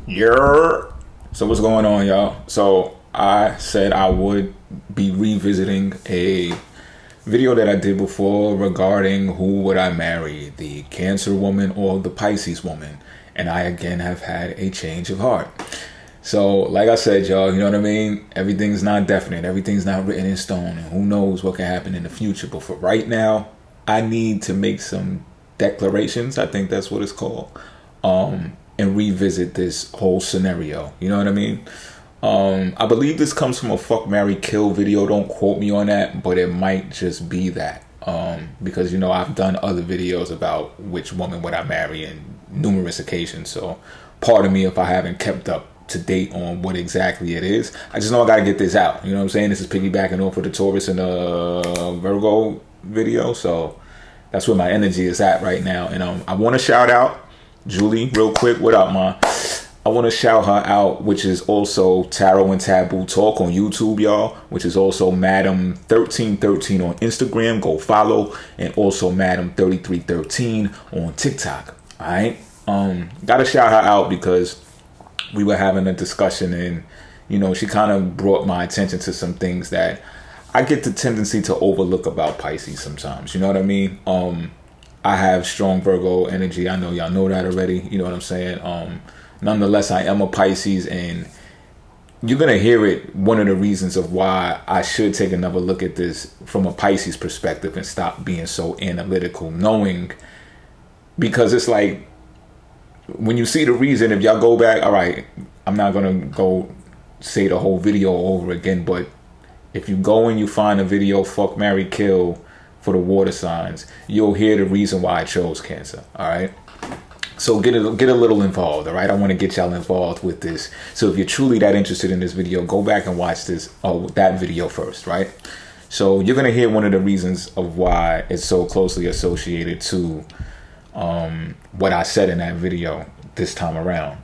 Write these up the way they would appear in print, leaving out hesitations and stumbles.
Yeah. So what's going on, y'all? So I said I would be revisiting a video that I did before regarding who would I marry, the Cancer woman or the Pisces woman. And I again have had a change of heart. So like I said, y'all, you know what I mean? Everything's not definite. Everything's not written in stone. And who knows what can happen in the future. But for right now, I need to make some declarations. I think that's what it's called. And revisit this whole scenario. You know what I mean? I believe this comes from a fuck, marry, kill video. Don't quote me on that, but it might just be that. Because, you know, I've done other videos about which woman would I marry in numerous occasions. So pardon me if I haven't kept up to date on what exactly it is. I just know I got to get this out. You know what I'm saying? This is piggybacking off of the Taurus and the Virgo video. So that's where my energy is at right now. And I want to shout out Julie real quick. What up, ma? I want to shout her out, which is also Tarot and Taboo Talk on YouTube, y'all, which is also Madam 1313 on Instagram. Go follow. And also Madam 3313 on TikTok. All right. Gotta shout her out because we were having a discussion and, you know, she kind of brought my attention to some things that I get the tendency to overlook about Pisces sometimes. You know what I mean? I have strong Virgo energy. I know y'all know that already. You know what I'm saying? Nonetheless, I am a Pisces, and you're going to hear it. One of the reasons of why I should take another look at this from a Pisces perspective and stop being so analytical, knowing, because it's like, when you see the reason, if y'all go back, all right, I'm not going to go say the whole video over again, but if you go and you find a video, fuck, marry, kill, for the water signs, you'll hear the reason why I chose Cancer. All right. So get a little involved. All right. I want to get y'all involved with this. So if you're truly that interested in this video, go back and watch that video first. Right. So you're going to hear one of the reasons of why it's so closely associated to what I said in that video this time around.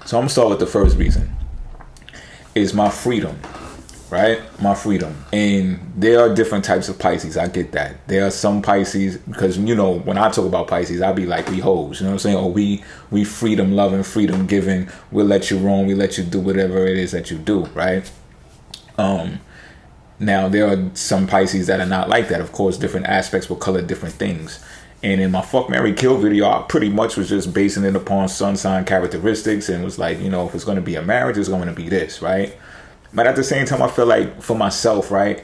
So I'm going to start with the first reason. Is my freedom. Right? My freedom. And there are different types of Pisces. I get that. There are some Pisces, because, you know, when I talk about Pisces, I be like, we hoes. You know what I'm saying? Or we freedom loving, freedom giving. We'll let you roam. We let you do whatever it is that you do. Right? Now, there are some Pisces that are not like that. Of course, different aspects will color different things. And in my Fuck, Marry, Kill video, I pretty much was just basing it upon sun sign characteristics and was like, you know, if it's going to be a marriage, it's going to be this, right? But at the same time, I feel like for myself, right,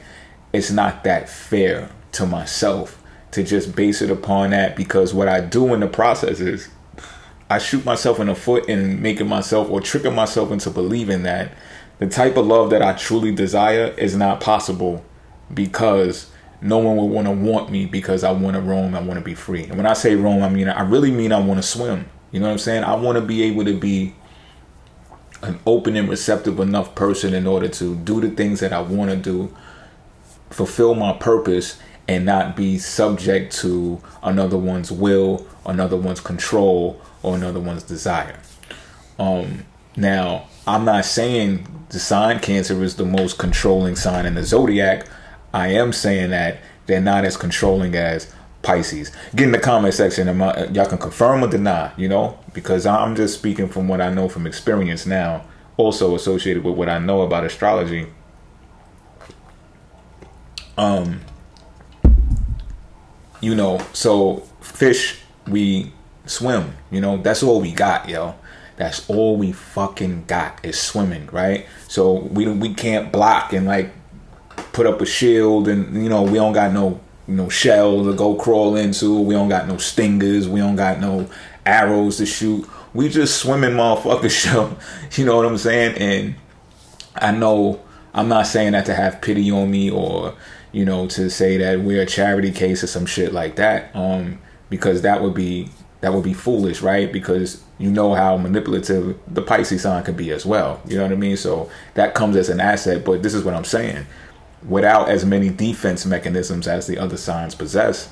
it's not that fair to myself to just base it upon that, because what I do in the process is I shoot myself in the foot and making myself or tricking myself into believing that the type of love that I truly desire is not possible, because no one will want me because I want to roam, I want to be free. And when I say roam, I really mean I want to swim. You know what I'm saying? I want to be able to be an open and receptive enough person in order to do the things that I want to do, fulfill my purpose, and not be subject to another one's will, another one's control, or another one's desire. Now, I'm not saying the sign Cancer is the most controlling sign in the zodiac. I am saying that they're not as controlling as Pisces. Get in the comment section and y'all can confirm or deny, you know, because I'm just speaking from what I know from experience now, also associated with what I know about astrology. You know, so fish, we swim, you know, that's all we got, yo. That's all we fucking got is swimming, right? So we can't block and like put up a shield, and, you know, we don't got no shell to go crawl into. We don't got no stingers. We don't got no arrows to shoot. We just swimming motherfuckers, show. You know what I'm saying? And I know I'm not saying that to have pity on me or, you know, to say that we're a charity case or some shit like that. Because that would be foolish, right? Because you know how manipulative the Pisces sign can be as well. You know what I mean? So that comes as an asset. But this is what I'm saying. Without as many defense mechanisms as the other signs possess,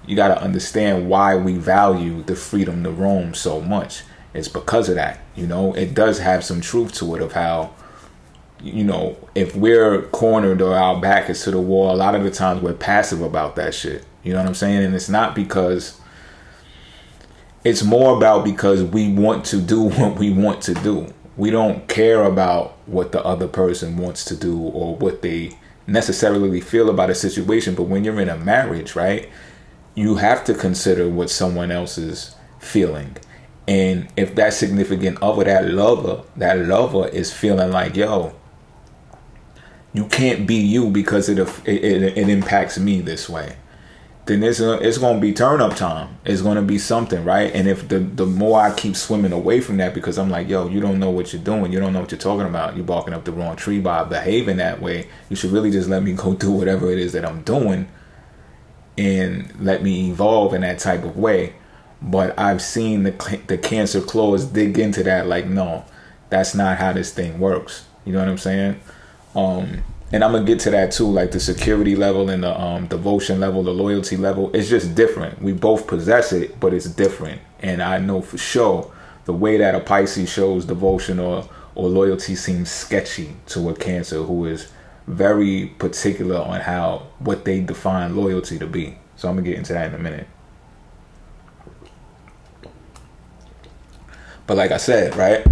you got to understand why we value the freedom to roam so much. It's because of that. You know, it does have some truth to it of how, you know, if we're cornered or our back is to the wall, a lot of the times we're passive about that shit. You know what I'm saying? And it's not because it's more about because we want to do what we want to do. We don't care about what the other person wants to do or what they necessarily feel about a situation. But when you're in a marriage, right, you have to consider what someone else is feeling. And if that significant other, that lover is feeling like, yo, you can't be you because it impacts me this way, then it's going to be turn up time. It's going to be something, right? And if the more I keep swimming away from that because I'm like, yo, you don't know what you're doing. You don't know what you're talking about. You're barking up the wrong tree by behaving that way. You should really just let me go do whatever it is that I'm doing and let me evolve in that type of way. But I've seen the Cancer clause dig into that like, no, that's not how this thing works. You know what I'm saying? And I'm going to get to that too, like the security level and the devotion level, the loyalty level. It's just different. We both possess it, but it's different. And I know for sure the way that a Pisces shows devotion or loyalty seems sketchy to a Cancer who is very particular on what they define loyalty to be. So I'm going to get into that in a minute. But like I said, right,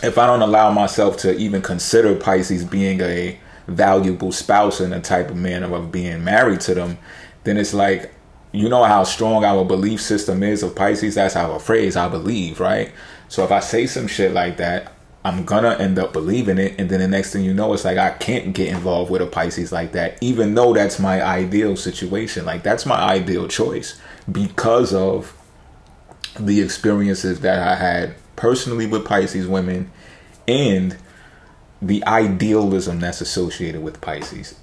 if I don't allow myself to even consider Pisces being a valuable spouse in a type of manner of being married to them, then it's like, you know how strong our belief system is of Pisces? That's our phrase, I believe, right? So if I say some shit like that, I'm gonna end up believing it. And then the next thing you know, it's like I can't get involved with a Pisces like that, even though that's my ideal situation. Like that's my ideal choice because of the experiences that I had personally with Pisces women and the idealism that's associated with Pisces.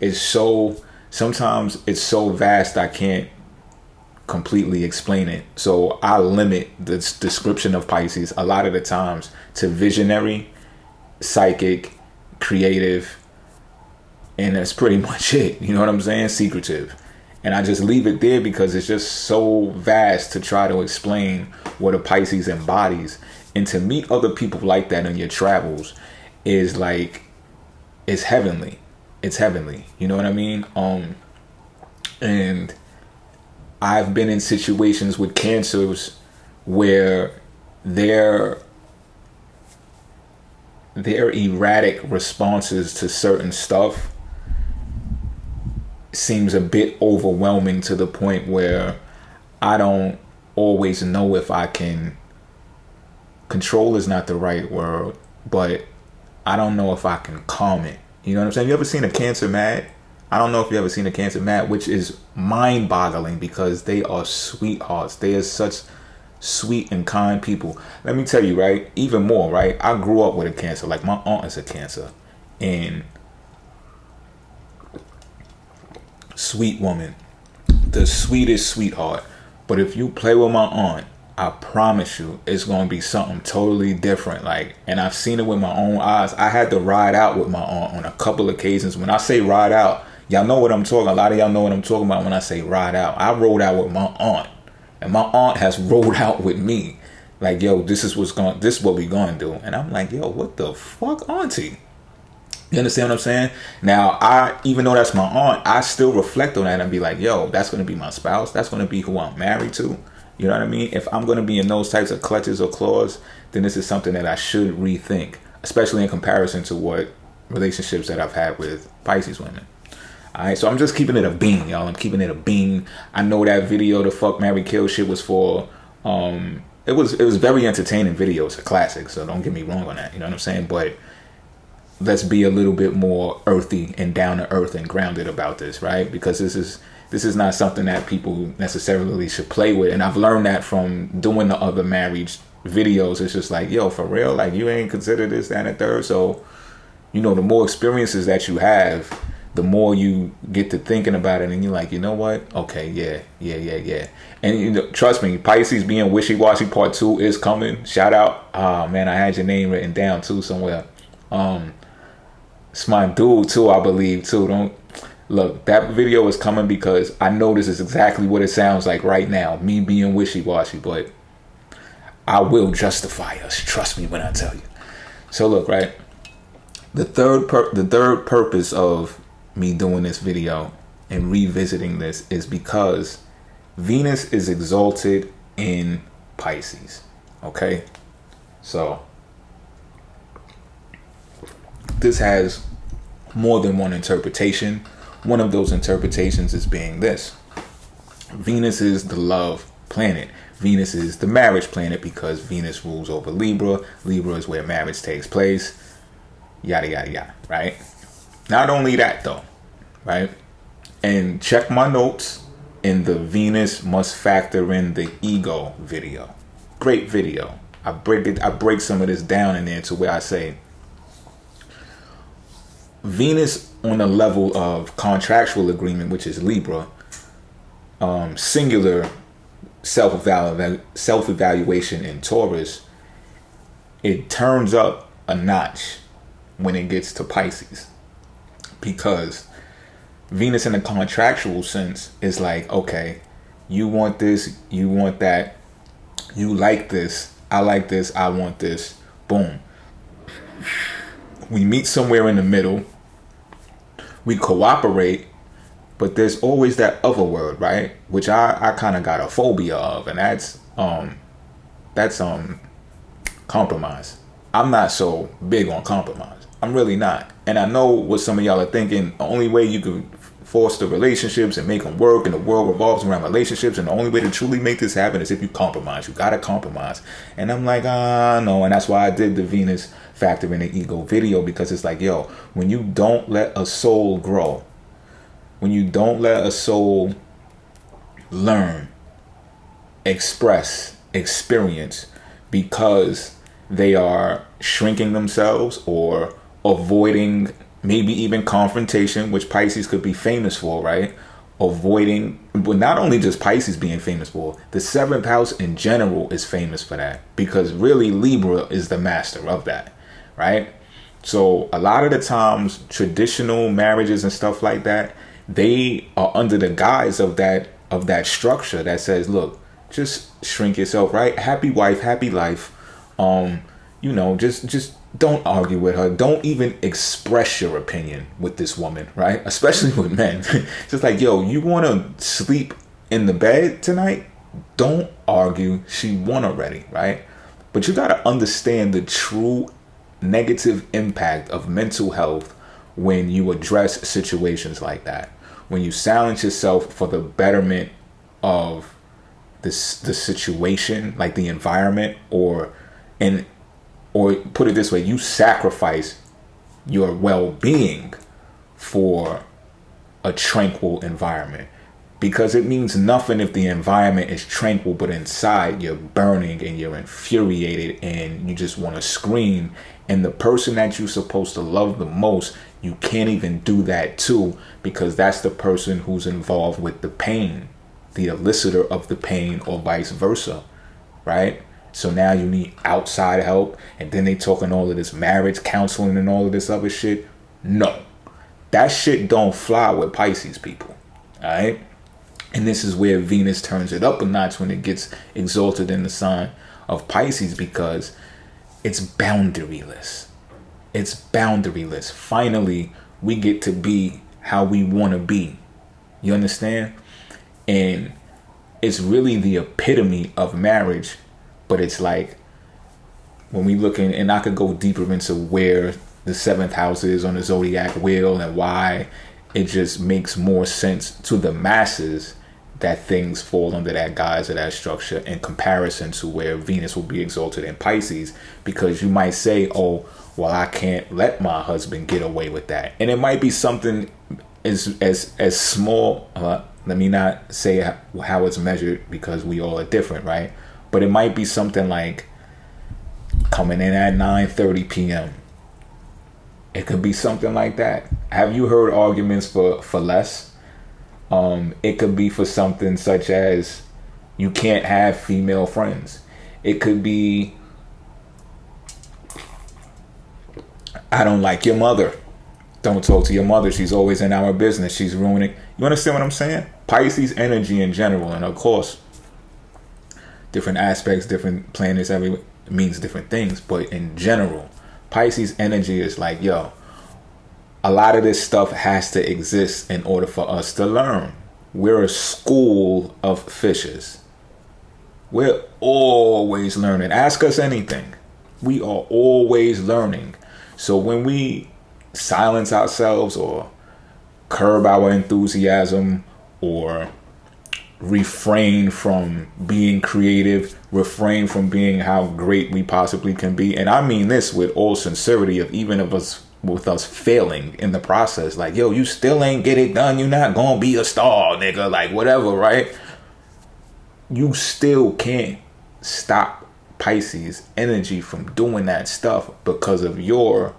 Sometimes it's so vast I can't completely explain it. So I limit the description of Pisces a lot of the times to visionary, psychic, creative, and that's pretty much it. You know what I'm saying? Secretive. And I just leave it there because it's just so vast to try to explain what a Pisces embodies. And to meet other people like that in your travels is like, it's heavenly. It's heavenly. You know what I mean? And I've been in situations with Cancers where their erratic responses to certain stuff seems a bit overwhelming to the point where I don't always know if I can control is not the right word, but I don't know if I can calm it. You know what I'm saying? You ever seen a Cancer mad? I don't know if you ever seen a Cancer mad, which is mind-boggling because they are sweethearts. They are such sweet and kind people. Let me tell you, right? Even more, right? I grew up with a Cancer. Like my aunt is a Cancer, and sweet woman, the sweetest sweetheart. But if you play with my aunt, I promise you it's going to be something totally different. Like, and I've seen it with my own eyes. I had to ride out with my aunt on a couple occasions. When I say ride out, y'all know what I'm talking. A lot of y'all know what I'm talking about when I say ride out. I rode out with my aunt, and my aunt has rode out with me. Like, yo, this is what we gonna do. And I'm like, yo, what the fuck, auntie? You understand what I'm saying? Now, even though that's my aunt, I still reflect on that and be like, yo, that's going to be my spouse. That's going to be who I'm married to. You know what I mean? If I'm going to be in those types of clutches or claws, then this is something that I should rethink, especially in comparison to what relationships that I've had with Pisces women. All right, so I'm just keeping it a bean, y'all. I'm keeping it a bean. I know that video, the fuck, marry, kill shit was for, it was very entertaining video. It's a classic, so don't get me wrong on that. You know what I'm saying? But let's be a little bit more earthy and down to earth and grounded about this, right? Because this is not something that people necessarily should play with. And I've learned that from doing the other marriage videos. It's just like, yo, for real, like you ain't consider this, that, and the third. So, you know, the more experiences that you have, the more you get to thinking about it, and you're like, you know what? Okay, yeah. And you know, trust me, Pisces being wishy-washy part 2 is coming. Shout out. Man, I had your name written down too somewhere. It's my dude too, I believe too. Don't look, that video is coming because I know this is exactly what it sounds like right now, me being wishy-washy, but I will justify us. Trust me when I tell you. So look, right? The third purpose of me doing this video and revisiting this is because Venus is exalted in Pisces. Okay? So, this has more than one interpretation. One of those interpretations is being this: Venus is the love planet. Venus is the marriage planet because Venus rules over Libra. Libra is where marriage takes place. Yada, yada, yada, right? Not only that, though, right? And check my notes in the Venus must factor in the ego video. Great video. I break some of this down in there to where I say Venus on a level of contractual agreement, which is Libra, singular self-evaluation in Taurus, it turns up a notch when it gets to Pisces, because Venus in a contractual sense is like, okay, you want this, you want that, you like this, I like this, I want this, boom. We meet somewhere in the middle, we cooperate, but there's always that other word, right? Which I kind of got a phobia of, and that's compromise. I'm not so big on compromise. I'm really not. And I know what some of y'all are thinking. The only way you can foster relationships and make them work, and the world revolves around relationships, and the only way to truly make this happen is if you compromise. You gotta compromise. And I'm like, no. And that's why I did the Venus factor in the ego video, because it's like, yo, when you don't let a soul grow, when you don't let a soul learn, express, experience, because they are shrinking themselves or avoiding maybe even confrontation, which Pisces could be famous for, right? Avoiding, but not only just Pisces being famous for, the seventh house in general is famous for that, because really Libra is the master of that, right? So a lot of the times traditional marriages and stuff like that, they are under the guise of that structure that says, look, just shrink yourself, right? Happy wife, happy life. Just don't argue with her. Don't even express your opinion with this woman, right? Especially with men. Just like, yo, you want to sleep in the bed tonight? Don't argue. She won already, right? But you got to understand the true negative impact of mental health when you address situations like that. When you silence yourself for the betterment of the situation, like the environment, or put it this way, you sacrifice your well-being for a tranquil environment, because it means nothing if the environment is tranquil but inside you're burning and you're infuriated and you just want to scream, and the person that you're supposed to love the most, you can't even do that too, because that's the person who's involved with the pain, the elicitor of the pain, or vice versa, right? So now you need outside help, and then they talking all of this marriage counseling and all of this other shit. No, that shit don't fly with Pisces people, all right? And this is where Venus turns it up a notch when it gets exalted in the sign of Pisces, because it's boundaryless. It's boundaryless. Finally, we get to be how we want to be. You understand? And it's really the epitome of marriage. But it's like, when we look in, and I could go deeper into where the seventh house is on the zodiac wheel and why it just makes more sense to the masses that things fall under that guise of that structure in comparison to where Venus will be exalted in Pisces. Because you might say, oh, well, I can't let my husband get away with that. And it might be something as small, let me not say how it's measured, because we all are different, right? But it might be something like coming in at 9:30 p.m. It could be something like that. Have you heard arguments for less? It could be for something such as you can't have female friends. It could be, I don't like your mother. Don't talk to your mother. She's always in our business. She's ruining. You understand what I'm saying? Pisces energy in general, and of course, different aspects, different planets, every means different things. But in general, Pisces energy is like, yo, a lot of this stuff has to exist in order for us to learn. We're a school of fishes. We're always learning. Ask us anything. We are always learning. So when we silence ourselves or curb our enthusiasm or refrain from being creative, refrain from being how great we possibly can be, and I mean this with all sincerity, of even of us with us failing in the process, like, yo, you still ain't get it done, you're not gonna be a star, nigga, like whatever, right? You still can't stop Pisces energy from doing that stuff because of your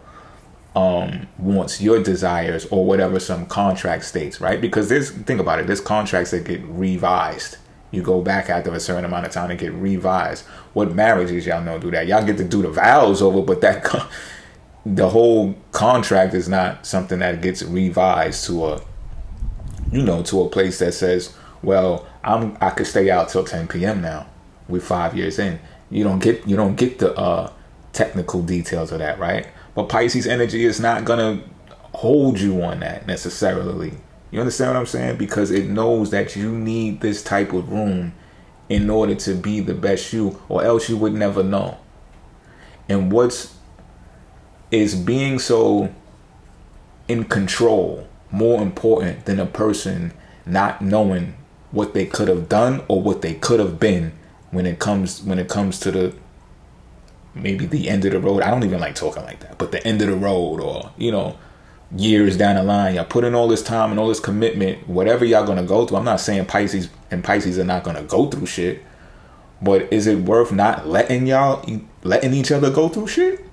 wants, your desires, or whatever some contract states, right? Because think about it, there's contracts that get revised. You go back after a certain amount of time and get revised. What marriages, y'all know, do that? Y'all get to do the vows over, but the whole contract is not something that gets revised to a place that says, well, I could stay out till 10 p.m. now. We're 5 years in. You don't get the technical details of that, right? But Pisces energy is not gonna hold you on that necessarily. You understand what I'm saying? Because it knows that you need this type of room in order to be the best you, or else you would never know. And is being so in control more important than a person not knowing what they could have done or what they could have been when it comes to the maybe the end of the road? I don't even like talking like that, but the end of the road, or years down the line, y'all put in all this time and all this commitment, whatever y'all gonna go through. I'm not saying Pisces are not gonna go through shit, but is it worth not letting each other go through shit?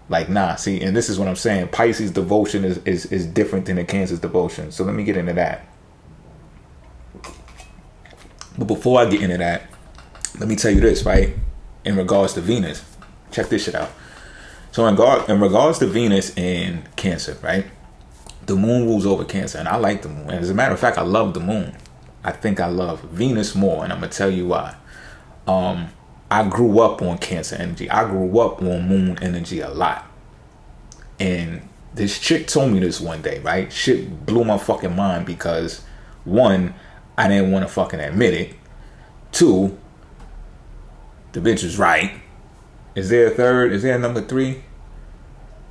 Like, nah, see, and this is what I'm saying. Pisces devotion is different than the Cancer's devotion. So let me get into that. But before I get into that, let me tell you this, right? In regards to Venus, check this shit out. So in regards to Venus and Cancer, right? The moon rules over Cancer, and I like the moon. And as a matter of fact, I love the moon. I think I love Venus more, and I'm gonna tell you why. I grew up on Cancer energy. I grew up on moon energy a lot. And this chick told me this one day, right? Shit blew my fucking mind because, one, I didn't want to fucking admit it. Two, the bitch was right. Is there a third? Is there a number three?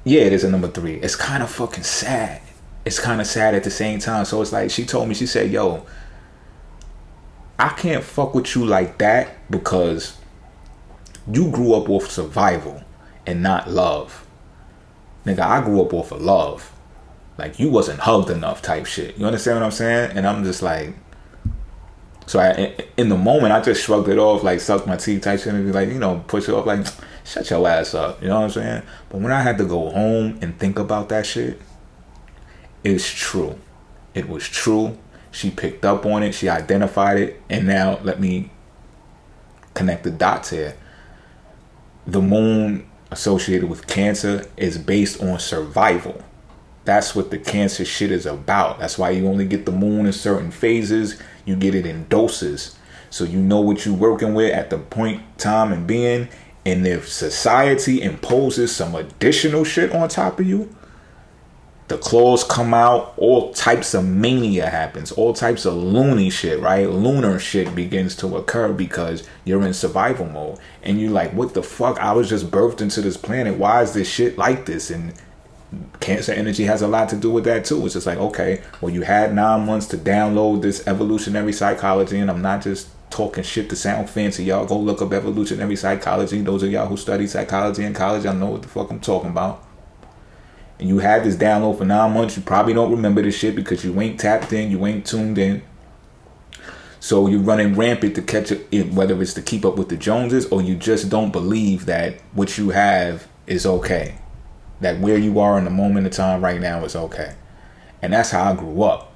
Yeah, it is a number three. It's kind of fucking sad. It's kind of sad at the same time. So it's like, she told me, she said, yo, I can't fuck with you like that because you grew up off survival and not love. Nigga, I grew up off of love. Like, you wasn't hugged enough type shit. You understand what I'm saying? And I'm just like, so in the moment, I just shrugged it off, like sucked my teeth type shit, and be like, push it off, like, shut your ass up. You know what I'm saying? But when I had to go home and think about that shit, it's true. It was true. She picked up on it. She identified it. And now let me connect the dots here. The moon associated with Cancer is based on survival. That's what the Cancer shit is about. That's why you only get the moon in certain phases. You get it in doses. So you know what you're working with at the point, time, and being. And if society imposes some additional shit on top of you, the claws come out, all types of mania happens, all types of loony shit, right? Lunar shit begins to occur because you're in survival mode. And you're like, what the fuck? I was just birthed into this planet. Why is this shit like this? And Cancer energy has a lot to do with that too. It's just like, okay, well, you had 9 months to download this evolutionary psychology, and I'm not just talking shit to sound fancy. Y'all go look up evolutionary psychology. Those of y'all who study psychology in college, y'all know what the fuck I'm talking about. And you had this download for 9 months. You probably don't remember this shit because you ain't tapped in, you ain't tuned in. So you're running rampant to catch it, whether it's to keep up with the Joneses, or you just don't believe that what you have is okay. That where you are in the moment of time right now is okay. And that's how I grew up.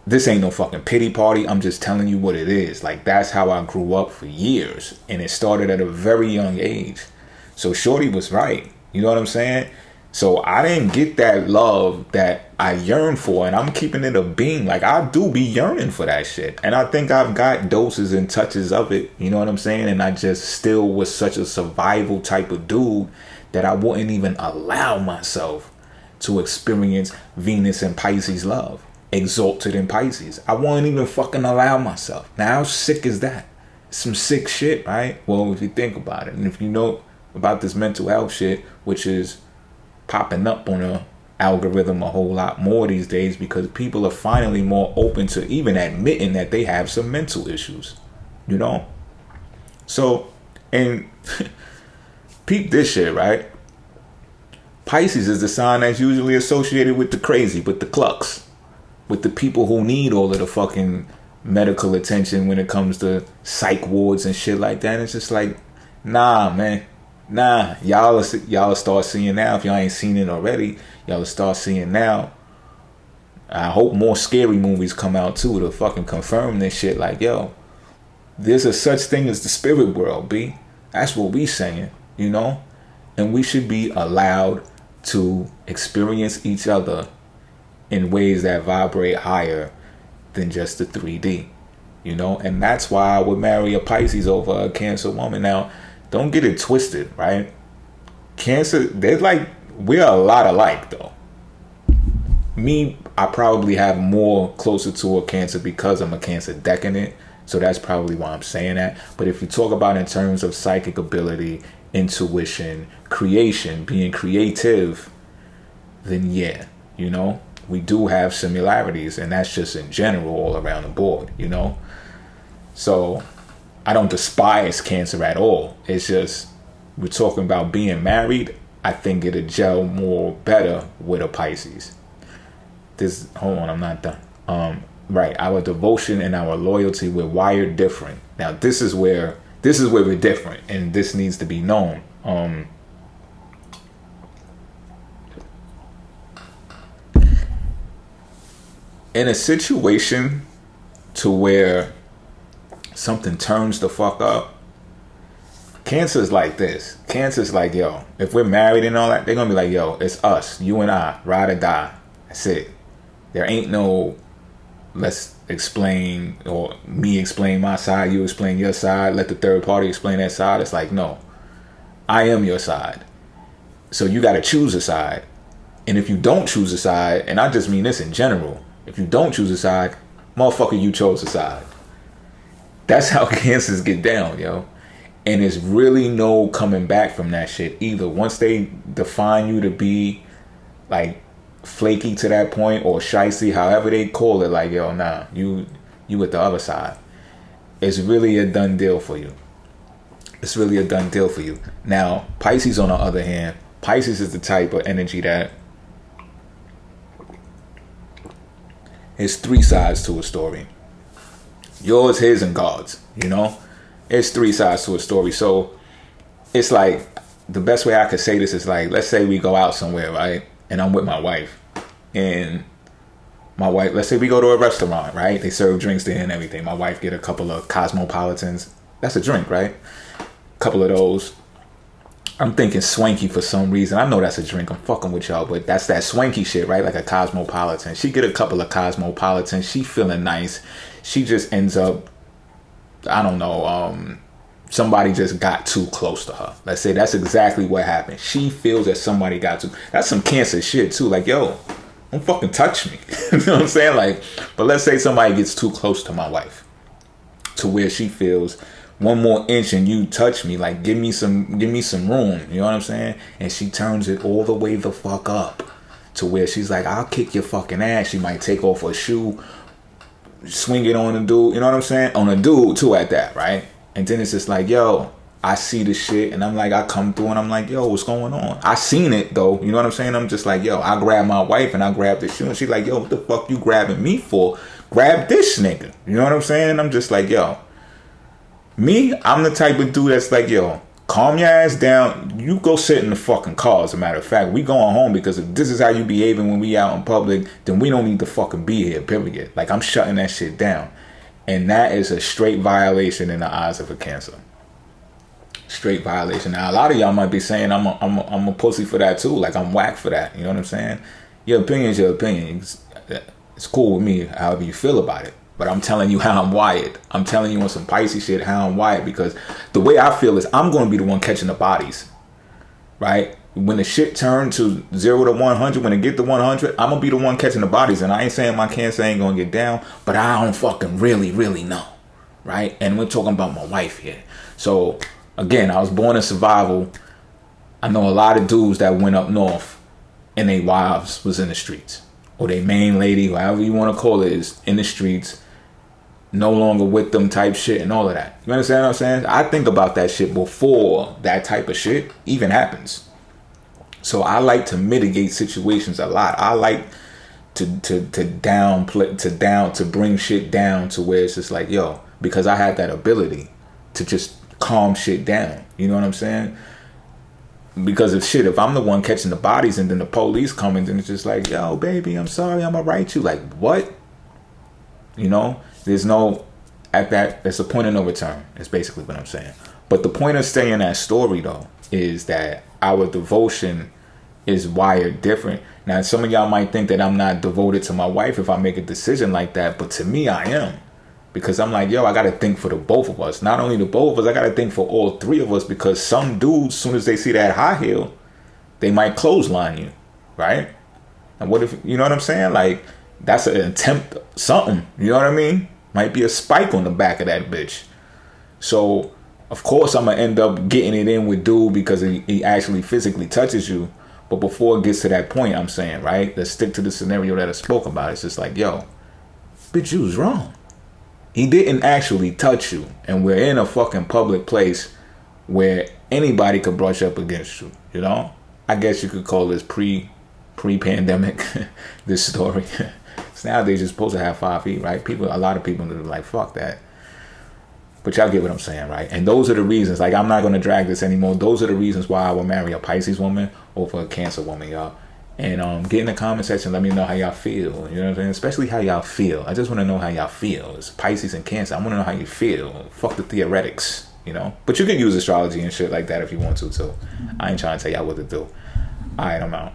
This ain't no fucking pity party. I'm just telling you what it is. Like, that's how I grew up for years. And it started at a very young age. So Shorty was right. You know what I'm saying? So I didn't get that love that I yearn for. And I'm keeping it a being. Like, I do be yearning for that shit. And I think I've got doses and touches of it. You know what I'm saying? And I just still was such a survival type of dude that I wouldn't even allow myself to experience Venus and Pisces love. Exalted in Pisces. I wouldn't even fucking allow myself. Now, how sick is that? some sick shit, right? Well, if you think about it, and if you know about this mental health shit, which is popping up on a algorithm a whole lot more these days, because people are finally more open to even admitting that they have some mental issues, you know? So, and peep this shit, right? Pisces is the sign that's usually associated with the crazy, with the clucks, with the people who need all of the fucking medical attention when it comes to psych wards and shit like that. And it's just like, nah, man. Nah, y'all start seeing now. If y'all ain't seen it already, y'all start seeing now. I hope more scary movies come out too to fucking confirm this shit. Like, yo, there's a such thing as the spirit world, B. That's what we saying, you know? And we should be allowed to experience each other in ways that vibrate higher than just the 3D, you know? And that's why I would marry a Pisces over a Cancer woman. Now, don't get it twisted, right? Cancer, we're a lot alike, though. Me, I probably have more closer to a Cancer because I'm a Cancer decadent, so that's probably why I'm saying that. But if you talk about in terms of psychic ability, intuition, creation, being creative, then yeah, you know, we do have similarities, and that's just in general all around the board, you know? So I don't despise Cancer at all. It's just, we're talking about being married. I think it'll gel more better with a Pisces. Hold on, I'm not done. Right, our devotion and our loyalty, we're wired different. Now, this is where we're different, and this needs to be known. In a situation to where something turns the fuck up, Cancer's like this. Cancer's like, yo, if we're married and all that, they're gonna be like, yo, it's us, you and I, ride or die. That's it. There ain't no let's explain, or me explain my side, you explain your side, let the third party explain that side. It's like, no, I am your side. So you gotta choose a side. And if you don't choose a side, and I just mean this in general, if you don't choose a side, motherfucker, you chose a side. That's how Cancers get down, yo. And there's really no coming back from that shit either. Once they define you to be like flaky to that point, or shicey, however they call it, like, yo, nah, you with the other side. It's really a done deal for you. It's really a done deal for you. Now, Pisces, on the other hand, Pisces is the type of energy that there's three sides to a story. Yours, his, and God's, you know? It's three sides to a story. So it's like, the best way I could say this is like, let's say we go out somewhere, right? And I'm with my wife. And my wife, let's say we go to a restaurant, right? They serve drinks there and everything. My wife get a couple of Cosmopolitans. That's a drink, right? A couple of those. I'm thinking swanky for some reason. I know that's a drink. I'm fucking with y'all, but that's that swanky shit, right? Like a Cosmopolitan. She get a couple of Cosmopolitans. She feeling nice. She just ends up, I don't know, somebody just got too close to her. Let's say that's exactly what happened. She feels that somebody got too. That's some Cancer shit too. Like, yo, don't fucking touch me. You know what I'm saying? Like, but let's say somebody gets too close to my wife, to where she feels one more inch and you touch me, like, give me some room. You know what I'm saying? And she turns it all the way the fuck up to where she's like, I'll kick your fucking ass. She might take off her shoe, swing it on a dude. You know what I'm saying? On a dude too at that, right? And then it's just like, yo, I see the shit, and I'm like, I come through and I'm like, yo, what's going on? I seen it though, you know what I'm saying? I'm just like, yo, I grab my wife and I grab the shoe, and she's like, yo, what the fuck you grabbing me for? Grab this nigga. You know what I'm saying? And I'm just like, yo, me, I'm the type of dude that's like, yo, calm your ass down. You go sit in the fucking car. As a matter of fact, we going home, because if this is how you behaving when we out in public, then we don't need to fucking be here, period. Like, I'm shutting that shit down. And that is a straight violation in the eyes of a Cancer. Straight violation. Now, a lot of y'all might be saying I'm a pussy for that too. Like, I'm whack for that. You know what I'm saying? Your opinion is your opinion. It's cool with me, however you feel about it. But I'm telling you how I'm wired. I'm telling you on some Pisces shit how I'm wired, because the way I feel is I'm going to be the one catching the bodies, right? When the shit turn to 0 to 100, when it get to 100, I'm going to be the one catching the bodies. And I ain't saying my Cancer ain't going to get down, but I don't fucking really know. right? And we're talking about my wife here. So again, I was born in survival. I know a lot of dudes that went up north and their wives was in the streets, or their main lady, however you want to call it, is in the streets, no longer with them type shit and all of that. You understand what I'm saying? I think about that shit before that type of shit even happens. So I like to mitigate situations a lot. I like to bring shit down to where it's just like, yo, because I have that ability to just calm shit down. You know what I'm saying? Because if I'm the one catching the bodies and then the police coming, then it's just like, yo, baby, I'm sorry, I'm gonna write you. Like, what? You know, there's a point of no return. Is basically what I'm saying. But the point of saying that story though is that our devotion is wired different. Now, some of y'all might think that I'm not devoted to my wife if I make a decision like that, but to me, I am. Because I'm like, yo, I got to think for the both of us. Not only the both of us, I got to think for all three of us, because some dudes, as soon as they see that high heel, they might clothesline you, right? And what if, you know what I'm saying? Like, that's an attempt, something, you know what I mean? Might be a spike on the back of that bitch. So, of course, I'm going to end up getting it in with dude because he actually physically touches you. But before it gets to that point, I'm saying, right? Let's stick to the scenario that I spoke about. It's just like, yo, bitch, you was wrong. He didn't actually touch you. And we're in a fucking public place where anybody could brush up against you, you know? I guess you could call this pre-pandemic, this story. So nowadays you're supposed to have 5 feet, right? A lot of people are like, fuck that. But y'all get what I'm saying, right? And those are the reasons. Like, I'm not going to drag this anymore. Those are the reasons why I would marry a Pisces woman over a Cancer woman, y'all. And get in the comment section. Let me know how y'all feel. You know what I'm saying? Especially how y'all feel. I just want to know how y'all feel. It's Pisces and Cancer. I want to know how you feel. Fuck the theoretics, you know? But you can use astrology and shit like that if you want to, too. I ain't trying to tell y'all what to do. All right, I'm out.